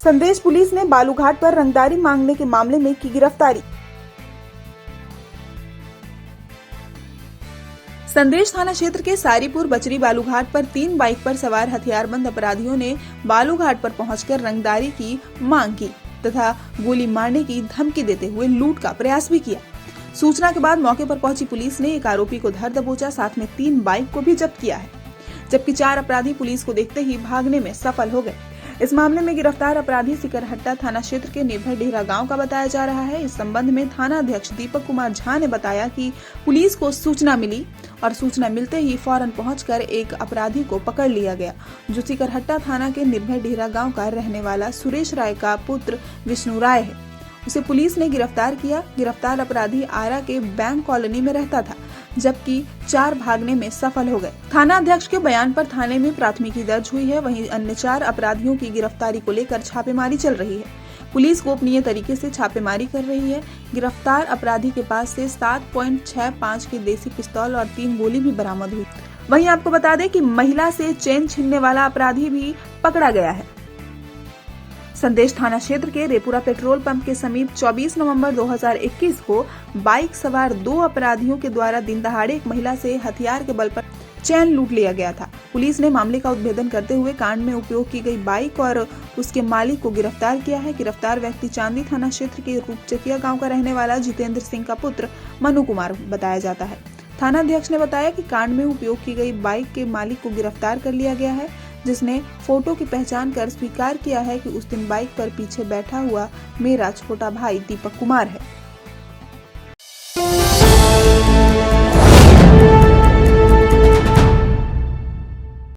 संदेश पुलिस ने बालूघाट पर रंगदारी मांगने के मामले में की गिरफ्तारी। संदेश थाना क्षेत्र के सारीपुर बचरी बालूघाट पर 3 बाइक पर सवार हथियारबंद अपराधियों ने बालूघाट पर पहुंचकर रंगदारी की मांग की तथा गोली मारने की धमकी देते हुए लूट का प्रयास भी किया। सूचना के बाद मौके पर पहुंची पुलिस ने एक आरोपी को धर दबोचा, साथ में 3 बाइक को भी जब्त किया है, जबकि 4 अपराधी पुलिस को देखते ही भागने में सफल हो गए। इस मामले में गिरफ्तार अपराधी सिकरहट्टा थाना क्षेत्र के निर्भय डेहरा गांव का बताया जा रहा है। इस संबंध में थाना अध्यक्ष दीपक कुमार झा ने बताया कि पुलिस को सूचना मिली और सूचना मिलते ही फौरन पहुंचकर एक अपराधी को पकड़ लिया गया, जो सिकरहट्टा थाना के निर्भय डेहरा गांव का रहने वाला सुरेश राय का पुत्र विष्णु राय है। उसे पुलिस ने गिरफ्तार किया। गिरफ्तार अपराधी आरा के बैंक कॉलोनी में रहता था, जबकि 4 भागने में सफल हो गए। थाना अध्यक्ष के बयान पर थाने में प्राथमिकी दर्ज हुई है। वहीं अन्य 4 अपराधियों की गिरफ्तारी को लेकर छापेमारी चल रही है। पुलिस गोपनीय तरीके से छापेमारी कर रही है। गिरफ्तार अपराधी के पास से 7.65 की देसी पिस्तौल और 3 गोली भी बरामद हुई। वहीं आपको बता दें कि महिला से चेन छीनने वाला अपराधी भी पकड़ा गया है। संदेश थाना क्षेत्र के रेपुरा पेट्रोल पंप के समीप 24 नवंबर 2021 को बाइक सवार 2 अपराधियों के द्वारा दिन दहाड़े एक महिला से हथियार के बल पर चैन लूट लिया गया था। पुलिस ने मामले का उद्भेदन करते हुए कांड में उपयोग की गई बाइक और उसके मालिक को गिरफ्तार किया है। गिरफ्तार व्यक्ति चांदी थाना क्षेत्र के रूपचकिया गाँव का रहने वाला जितेंद्र सिंह का पुत्र मनु कुमार बताया जाता है। थाना अध्यक्ष ने बताया कि कांड में उपयोग की गई बाइक के मालिक को गिरफ्तार कर लिया गया है, जिसने फोटो की पहचान कर स्वीकार किया है कि उस दिन बाइक पर पीछे बैठा हुआ मेरा छोटा भाई दीपक कुमार है।